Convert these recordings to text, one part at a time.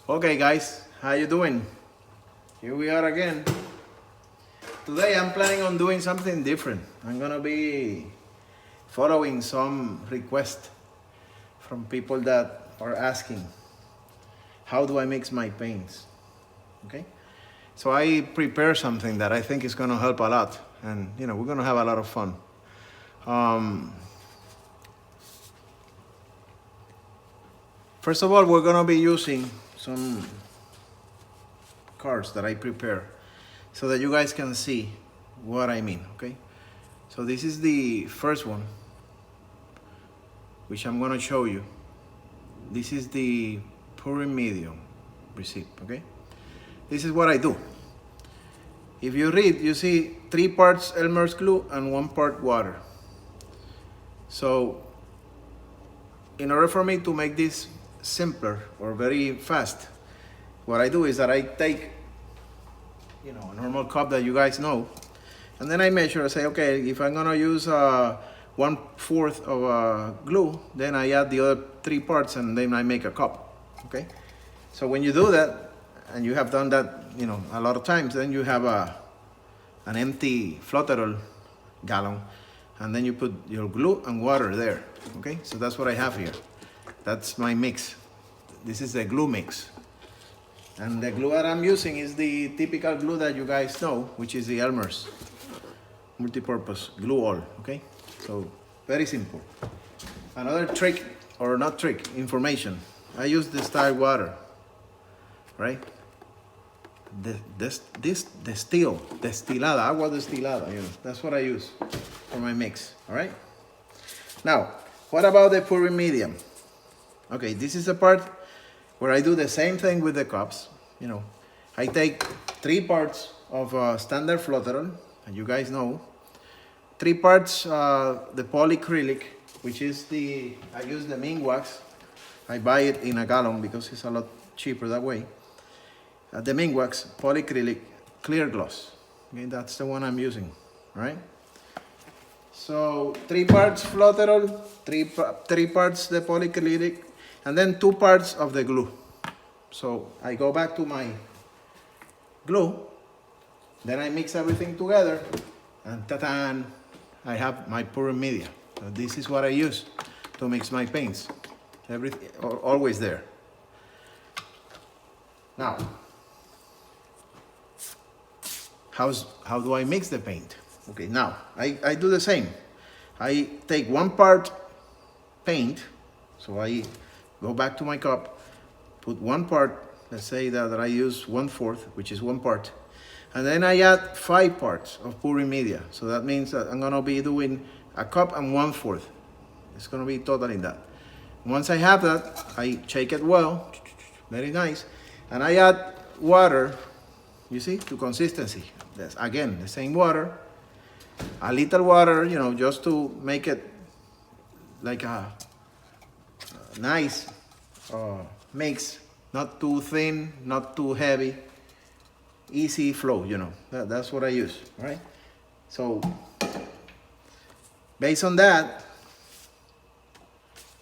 Okay guys, how you doing? Here we are again. Today I'm planning on doing something different. I'm gonna be following some requests from people that are asking, how do I mix my paints? Okay, so I prepare something that I think is gonna help a lot, and we're gonna have a lot of fun. First of all, we're gonna be using some cards that I prepare so that you guys can see what I mean, okay? So this is the first one, which I'm gonna show you. This is the pouring medium receipt, okay? This is what I do. If you read, you see 3 parts Elmer's glue and 1 part water. So in order for me to make this simpler or very fast, what I do is that I take, a normal cup that you guys know, and then I measure. I say, okay, if I'm gonna use 1/4 of glue, then I add the other 3 parts, and then I make a cup. Okay. So when you do that, and you have done that, a lot of times, then you have an empty flotterol gallon, and then you put your glue and water there. Okay. So that's what I have here. That's my mix. This is the glue mix. And the glue that I'm using is the typical glue that you guys know, which is the Elmer's multi-purpose glue all, okay? So, very simple. Another trick, or not trick, information. I use distilled water, right? Destilada, agua destilada, that's what I use for my mix, all right? Now, what about the pouring medium? Okay, this is the part where I do the same thing with the cups. I take 3 parts of standard flotterol, and you guys know. 3 parts the polyacrylic, which is I use the Ming wax. I buy it in a gallon because it's a lot cheaper that way. The Ming wax polyacrylic clear gloss. Okay, that's the one I'm using, right? So 3 parts flotterol, 3 parts the polyacrylic, and then 2 parts of the glue. So I go back to my glue, then I mix everything together, and ta-da, I have my pouring media. So this is what I use to mix my paints. Everything, always there. Now, how do I mix the paint? Okay, now I do the same. I take 1 part paint, so I go back to my cup, put 1 part, let's say that I use 1/4, which is 1 part, and then I add 5 parts of pouring media. So that means that I'm gonna be doing a cup and 1/4. It's gonna be totally that. Once I have that, I shake it well, very nice, and I add water, you see, to consistency. That's, again, the same water, a little water, just to make it like a nice mix, not too thin, not too heavy, easy flow, that's what I use, right? So based on that,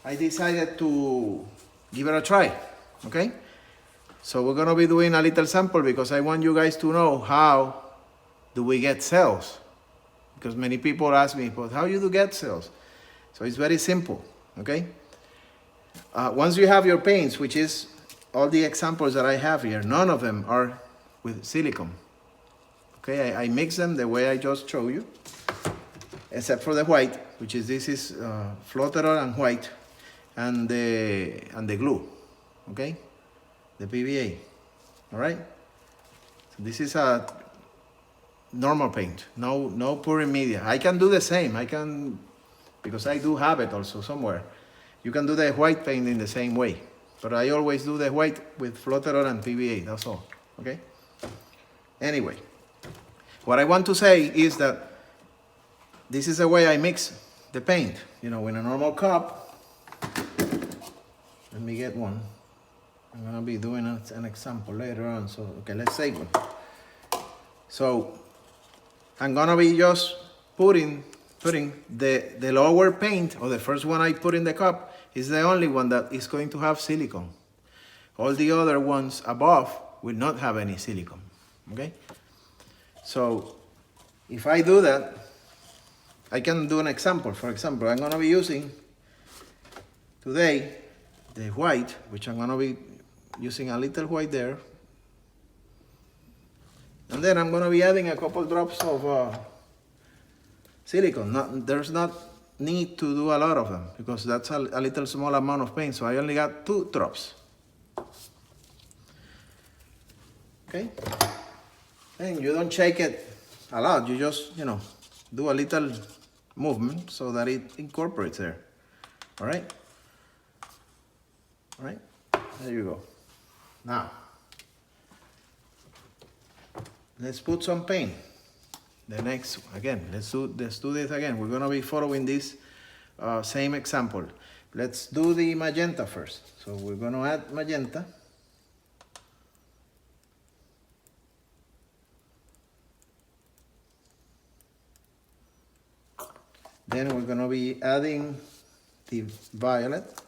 I decided to give it a try, okay? So we're gonna be doing a little sample because I want you guys to know how do we get sales, because many people ask me, but how you do get sales? So it's very simple, okay? Once you have your paints, which is all the examples that I have here, none of them are with silicone. Okay, I mix them the way I just showed you, except for the white, which is this is flotterol and white, and the glue. Okay, the PVA. All right. So this is a normal paint, no pouring media. I can do the same. Because I do have it also somewhere. You can do the white paint in the same way, but I always do the white with flotterol and PVA, that's all, okay? Anyway, what I want to say is that this is the way I mix the paint, in a normal cup. Let me get one. I'm gonna be doing an example later on, so, okay, let's save one. So, I'm gonna be just putting the lower paint, or the first one I put in the cup, is the only one that is going to have silicone. All the other ones above will not have any silicone, okay? So if I do that, I can do an example. For example, I'm gonna be using today the white, which I'm gonna be using a little white there. And then I'm gonna be adding a couple drops of silicone. There's not need to do a lot of them because that's a little small amount of paint. So I only got 2 drops. Okay? And you don't shake it a lot. You just, do a little movement so that it incorporates there. All right? All right? There you go. Now, let's put some paint. The next, again, let's do this again. We're gonna be following this same example. Let's do the magenta first. So we're gonna add magenta. Then we're gonna be adding the violet.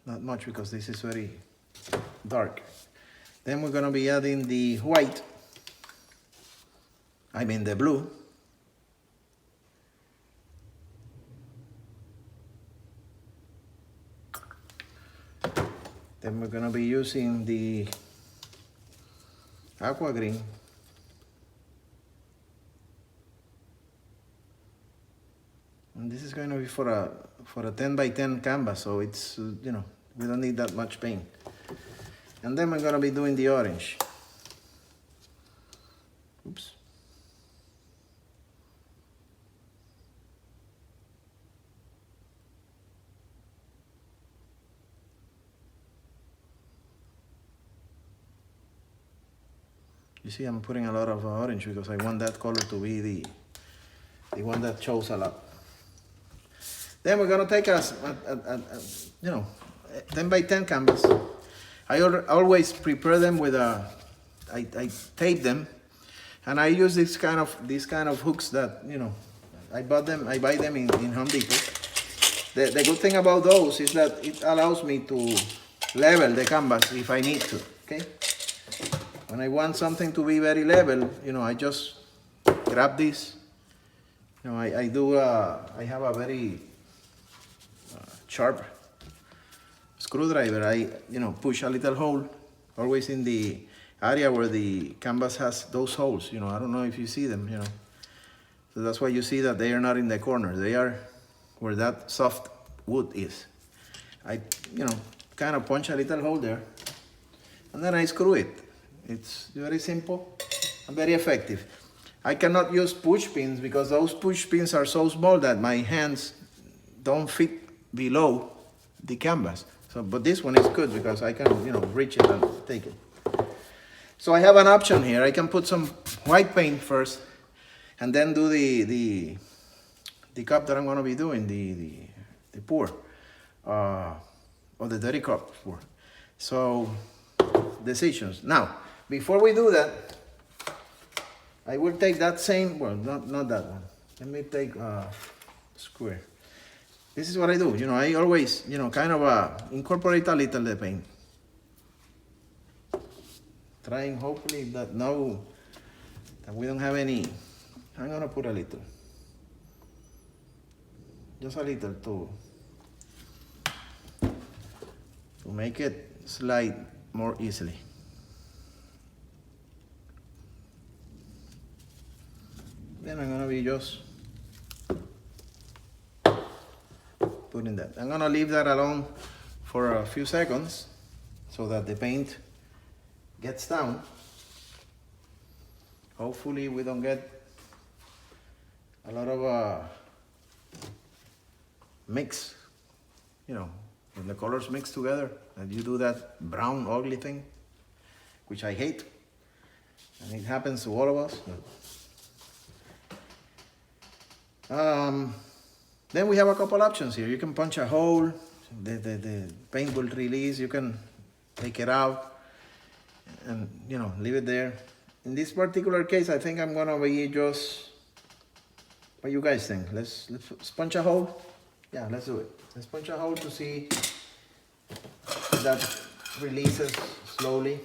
Not much because this is very dark. Then we're gonna be adding the white. I mean the blue. Then we're gonna be using the aqua green. And this is going to be for a 10 by 10 canvas, so it's, we don't need that much paint. And then we're gonna be doing the orange. Oops. You see, I'm putting a lot of orange because I want that color to be the one that shows a lot. Then we're gonna take a 10 by 10 canvas. I always prepare them with I tape them, and I use this kind of hooks that, I buy them in Home Depot. The good thing about those is that it allows me to level the canvas if I need to, okay? When I want something to be very level, I just grab this. I have a very sharp screwdriver. I, push a little hole, always in the area where the canvas has those holes. I don't know if you see them, So that's why you see that they are not in the corner. They are where that soft wood is. I, kind of punch a little hole there, and then I screw it. It's very simple and very effective. I cannot use push pins because those push pins are so small that my hands don't fit below the canvas. So, but this one is good because I can, reach it and take it. So I have an option here. I can put some white paint first, and then do the cup that I'm going to be doing, the pour, or the dirty cup pour. So, decisions. Now, before we do that, I will take that same, well, not that one. Let me take square. This is what I do. I always, kind of incorporate a little the paint. Trying hopefully that we don't have any. I'm gonna put a little. Just a little to make it slide more easily. Then I'm gonna be just putting that. I'm gonna leave that alone for a few seconds so that the paint gets down. Hopefully we don't get a lot of mix, when the colors mix together, and you do that brown ugly thing, which I hate, and it happens to all of us. Then we have a couple options here. You can punch a hole, the paint will release, you can take it out and leave it there. in this particular case, I think I'm gonna be just, what you guys think? Let's punch a hole. Yeah, let's do it. Let's punch a hole to see if that releases slowly.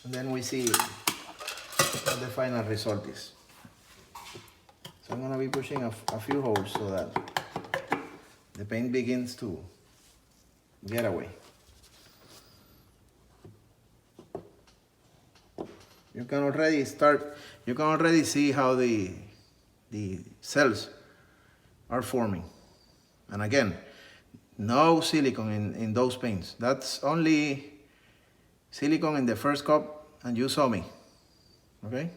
And then we see what the final result is. So I'm gonna be pushing a few holes so that the paint begins to get away. You can already see how the cells are forming. And again, no silicone in those paints. That's only silicone in the first cup, and you saw me, okay?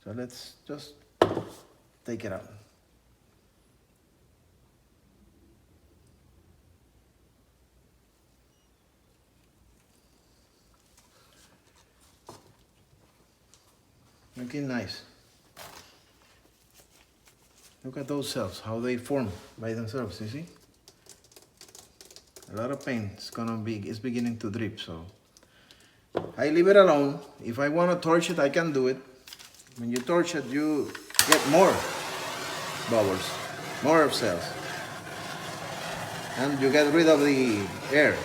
So let's just take it out. Looking nice. Look at those cells, how they form by themselves, you see? A lot of paint is beginning to drip, so I leave it alone. If I want to torch it, I can do it. When you torch it, you get more bubbles, more cells, and you get rid of the air.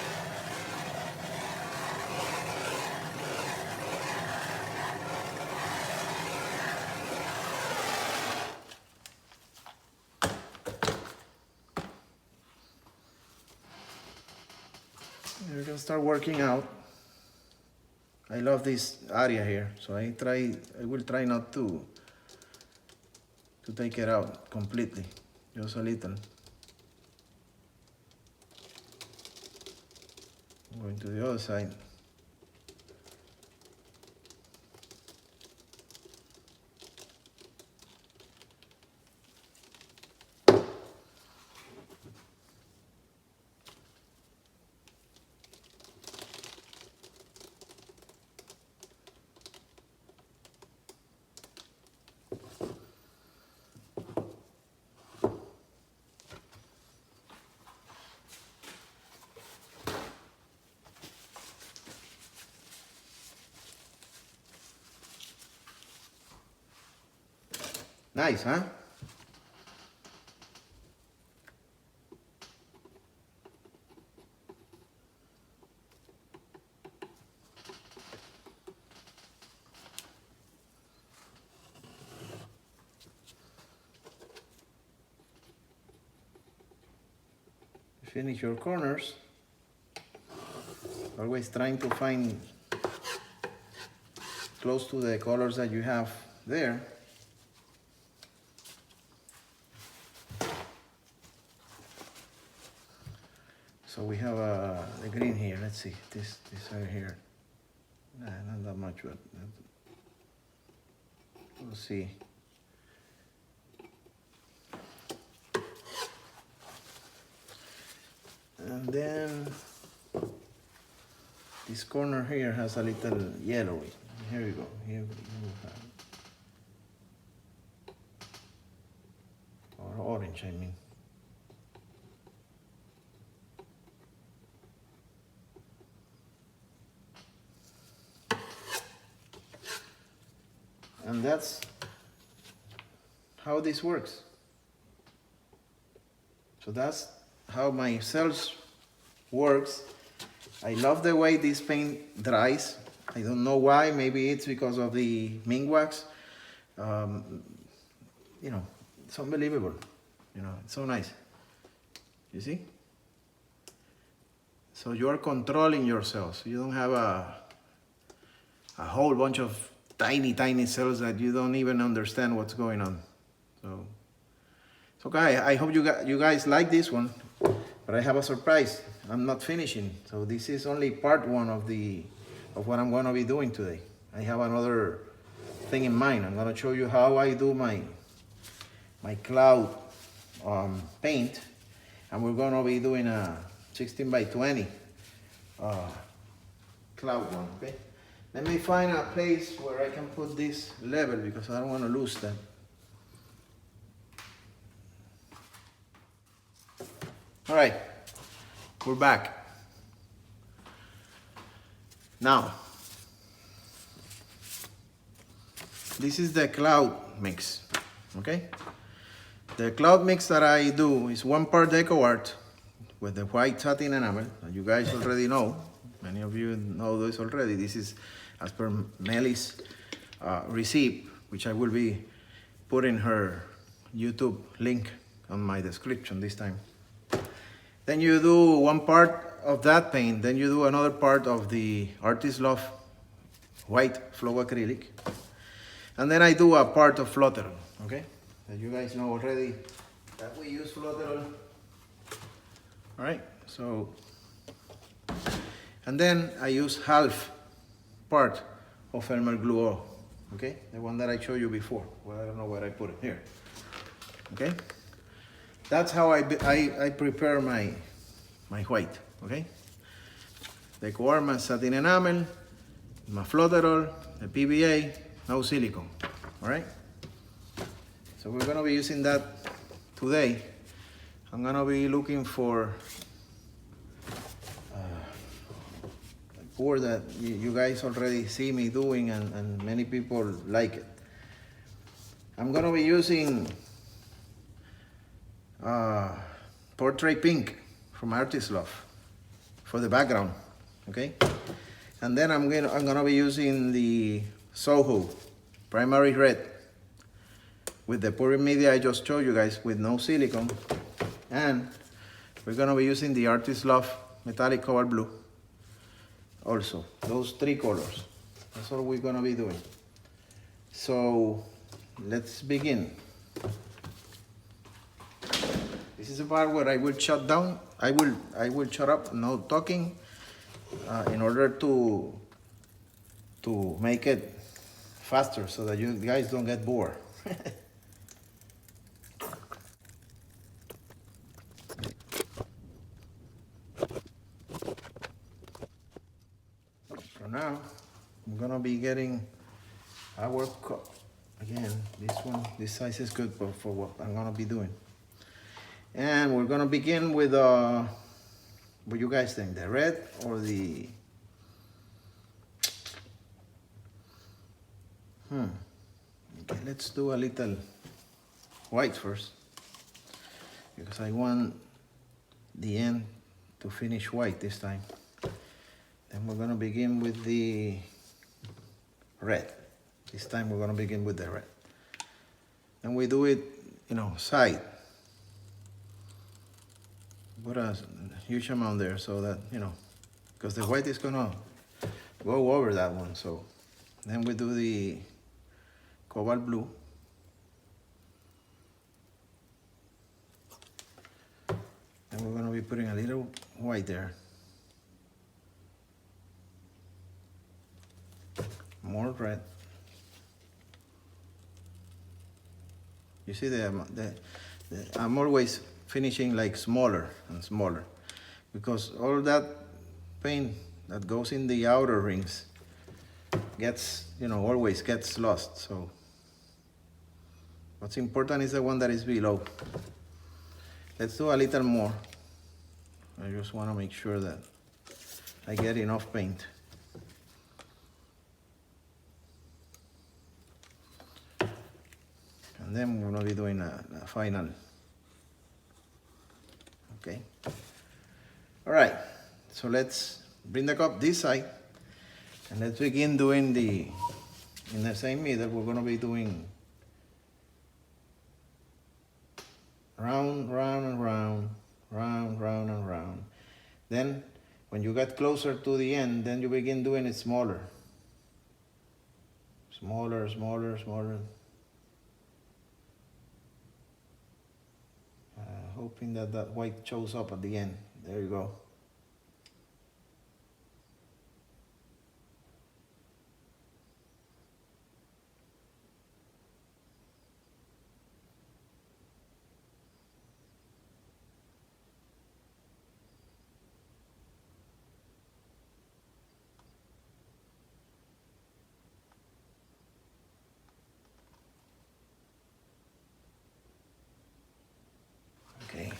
You can start working out. I love this area here, so I will try not to take it out completely, just a little. Going to the other side. Nice, huh? Finish your corners. Always trying to find close to the colors that you have there. So we have the green here. Let's see, this area here. Nah, not that much, but we'll see. And then this corner here has a little yellowy. Here we go. Here we have, or orange, I mean. And that's how this works. So that's how my cells works. I love the way this paint dries. I don't know why. Maybe it's because of the mink wax. You know, it's unbelievable. You know, it's so nice. You see? So you are controlling your cells. You don't have a whole bunch of tiny cells that you don't even understand what's going on. So it's okay. I hope you guys like this one, but I have a surprise. I'm not finishing. So this is only part one of what I'm gonna be doing today. I have another thing in mind. I'm gonna show you how I do my cloud paint, and we're gonna be doing a 16 by 20 cloud one, okay? Let me find a place where I can put this level because I don't want to lose that. All right, we're back. Now, this is the cloud mix, okay? The cloud mix that I do is 1 part deco art with the white satin enamel, that you guys already know. Many of you know this already. This is as per Mely's receipt, which I will be putting her YouTube link on my description this time. Then you do 1 part of that paint, then you do another part of the Artist Love white flow acrylic, and then I do a part of Flutteral, okay? That you guys know already that we use Flutteral. All right, so, and then I use half part of Elmer Glue, okay? The one that I showed you before. Well, I don't know where I put it, here, okay? That's how I prepare my white, okay? The Coarman satin enamel, my Flutteral, the PVA, no silicone, all right? So we're gonna be using that today. I'm gonna be looking for a pour that you guys already see me doing and many people like it. I'm gonna be using Portrait Pink from Artist Love for the background, okay? And then I'm gonna be using the Soho Primary Red with the pouring media I just showed you guys with no silicone. And we're gonna be using the Artist Love Metallic Cobalt Blue also. Those 3 colors. That's all we're gonna be doing. So let's begin. This is the part where I will shut down. I will shut up, no talking, in order to make it faster so that you guys don't get bored. So now I'm gonna be getting our cup. Again, this size is good for what I'm gonna be doing. And we're gonna begin with what you guys think, the red or the okay, let's do a little white first, because I want the end to finish white this time. Then we're gonna begin with the red. This time we're gonna begin with the red. And we do it, you know, side. Put a huge amount there so that, you know, because the white is gonna go over that one. So then we do the cobalt blue. And we're gonna be putting a little white there. More red. You see I'm always finishing like smaller and smaller, because all that paint that goes in the outer rings gets, you know, always gets lost. So what's important is the one that is below. Let's do a little more. I just want to make sure that I get enough paint. And then we're going to be doing a final. Okay. All right. So let's bring the cup this side. And let's begin doing in the same middle, we're going to be doing round, round, and round, round, round, and round. Then when you get closer to the end, then you begin doing it smaller. Smaller, smaller, smaller. Hoping that white shows up at the end. There you go. Okay.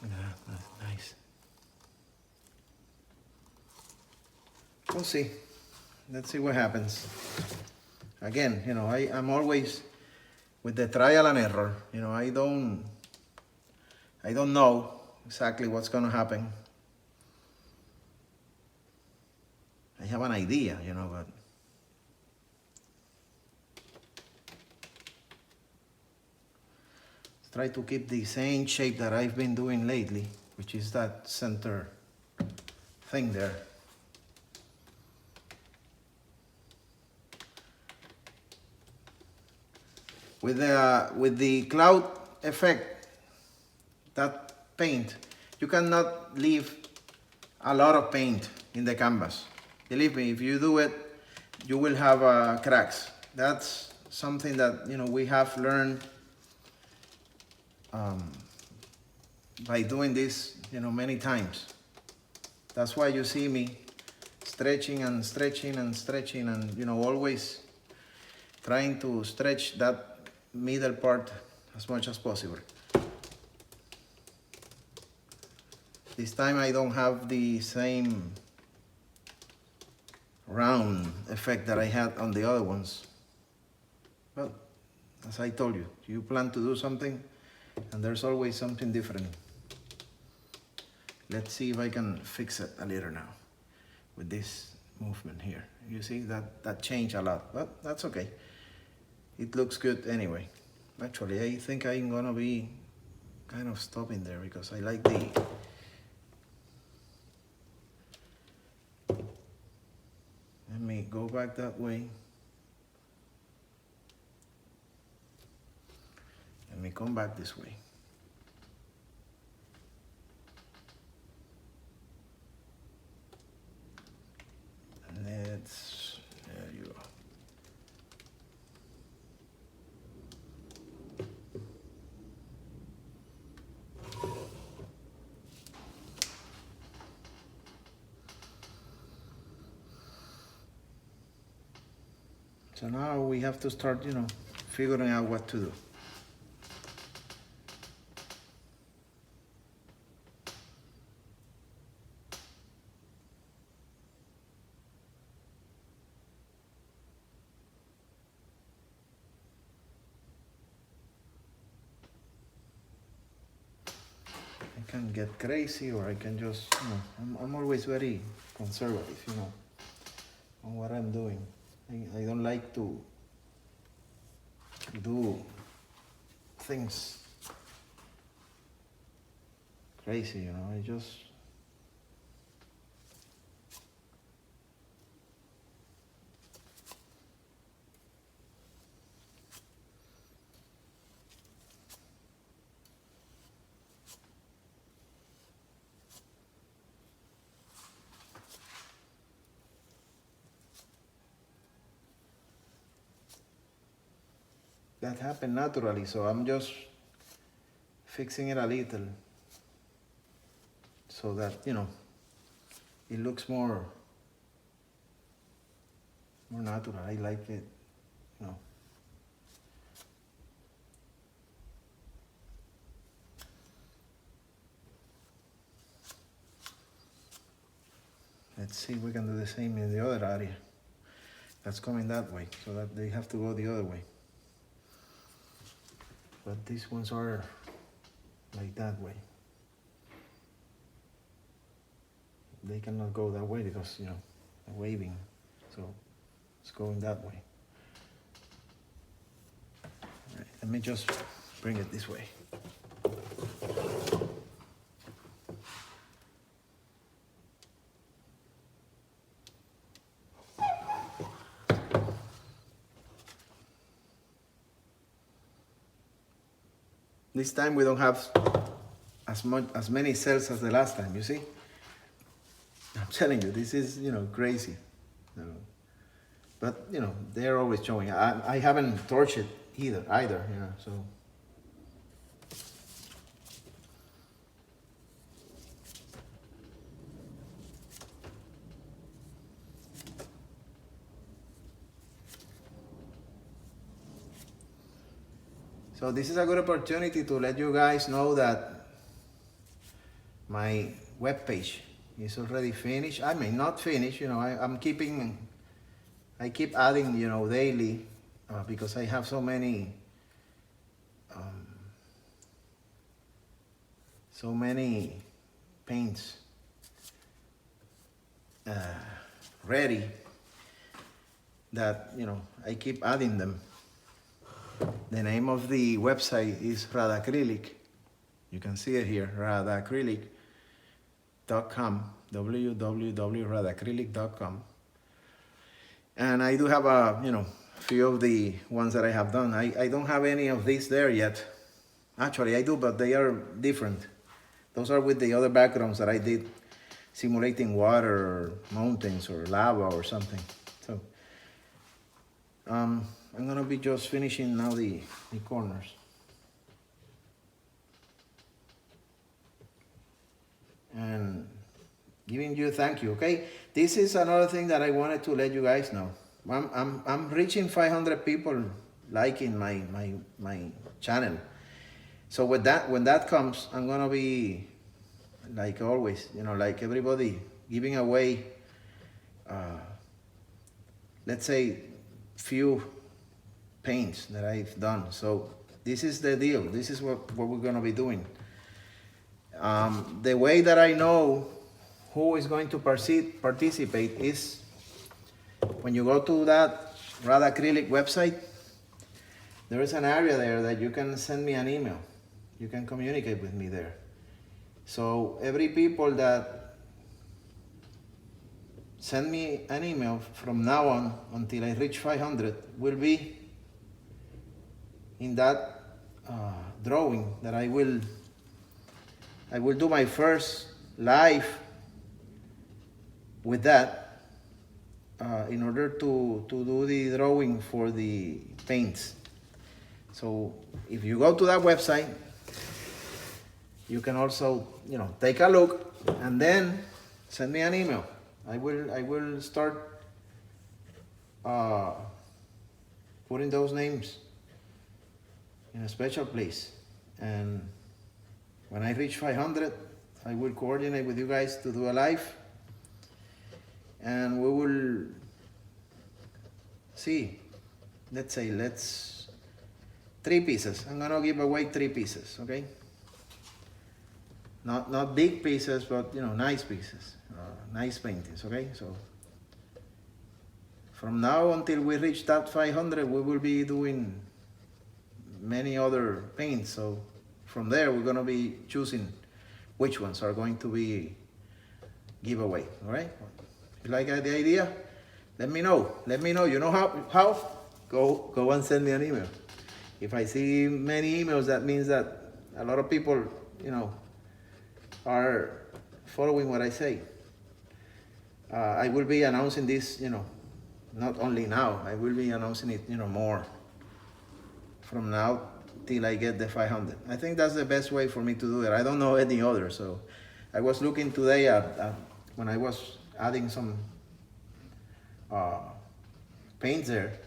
Yeah, that's nice. we'll see. Let's see what happens. Again, you know, I'm always with the trial and error. You know, I don't know exactly what's gonna happen. I have an idea, you know, but try to keep the same shape that I've been doing lately, which is that center thing there. With the cloud effect, that paint, you cannot leave a lot of paint in the canvas. Believe me, if you do it, you will have cracks. That's something that, you know, we have learned by doing this, you know, many times. That's why you see me stretching and stretching and stretching and, you know, always trying to stretch that middle part as much as possible. This time I don't have the same round effect that I had on the other ones. But as I told you, you plan to do something and there's always something different. Let's see if I can fix it a little now with this movement here. You see that changed a lot, but that's okay. It looks good anyway. Actually, I think I'm gonna be kind of stopping there because I like the let me go back that way. Let me come back this way. There you go. So now we have to start, you know, figuring out what to do. I can get crazy or I can just, you know, I'm always very conservative, you know, on what I'm doing. I don't like to do things crazy, you know, I just that happened naturally, so I'm just fixing it a little so that, you know, it looks more natural. I like it, you know. Let's see if we can do the same in the other area. That's coming that way, so that they have to go the other way. But these ones are like that way. They cannot go that way because, you know, they're waving. So it's going that way. All right, let me just bring it this way. This time we don't have as many cells as the last time, you see? I'm telling you, this is, you know, crazy. But, you know, they're always showing. I haven't torched it either, you know, so. So this is a good opportunity to let you guys know that my webpage is already finished. I mean, not finished, you know, I keep adding, you know, daily because I have so many paints ready that, you know, I keep adding them. The name of the website is Radacrylic. You can see it here, radacrylic.com, www.radacrylic.com. And I do have a, you know, few of the ones that I have done. I don't have any of these there yet. Actually, I do, but they are different. Those are with the other backgrounds that I did, simulating water or mountains or lava or something. So I'm gonna be just finishing now the corners. And giving you thank you, okay? This is another thing that I wanted to let you guys know. I'm reaching 500 people liking my channel. So with that, when that comes, I'm gonna be like always, you know, like everybody, giving away, let's say, few paints that I've done. So this is the deal. This is what we're gonna be doing. The way that I know who is going to participate is when you go to that Radacrylic website, there is an area there that you can send me an email. You can communicate with me there. So every people that send me an email from now on until I reach 500 will be in that drawing that I will do my first live with that in order to do the drawing for the paints. So if you go to that website, you can also, you know, take a look and then send me an email. I will start putting those names in a special place, and when I reach 500, I will coordinate with you guys to do a live, and we will see, let's say, 3 pieces. I'm gonna give away 3 pieces, okay? Not big pieces, but, you know, nice pieces, nice paintings, okay? So from now until we reach that 500, we will be doing many other paints. So from there, we're gonna be choosing which ones are going to be giveaway, all right? If you like the idea, let me know. Let me know. You know how? Go and send me an email. If I see many emails, that means that a lot of people, you know, are following what I say. I will be announcing this, you know, not only now, I will be announcing it, you know, more from now till I get the 500. I think that's the best way for me to do it. I don't know any other. So I was looking today at when I was adding some paints there,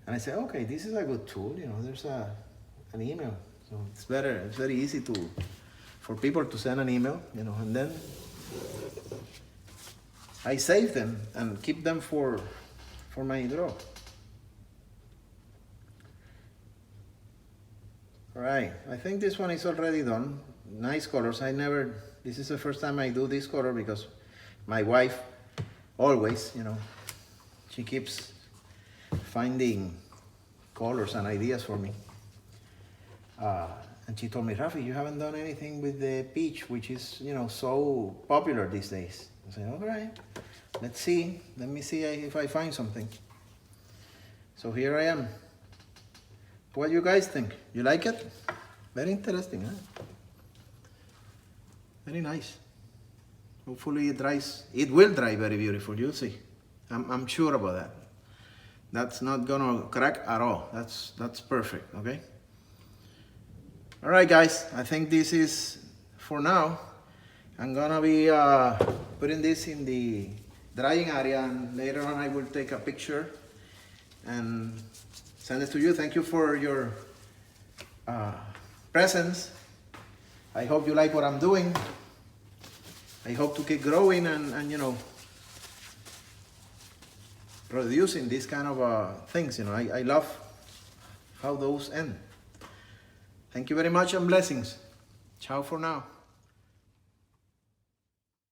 and I said, okay, this is a good tool. You know, there's an email, so it's better. It's very easy for people to send an email, you know, and then I save them and keep them for my draw. All right, I think this one is already done. Nice colors. This is the first time I do this color because my wife always, you know, she keeps finding colors and ideas for me. And she told me, Rafi, you haven't done anything with the peach, which is, you know, so popular these days. I said, all right, let's see. Let me see if I find something. So here I am. What do you guys think? You like it? Very interesting, huh? Very nice. Hopefully it dries. It will dry very beautiful, you'll see. I'm sure about that. That's not gonna crack at all. That's perfect, okay? All right, guys, I think this is for now. I'm gonna be putting this in the drying area, and later on I will take a picture and send it to you. Thank you for your presence. I hope you like what I'm doing. I hope to keep growing and you know, producing these kind of things. You know, I love how those end. Thank you very much and blessings. Ciao for now.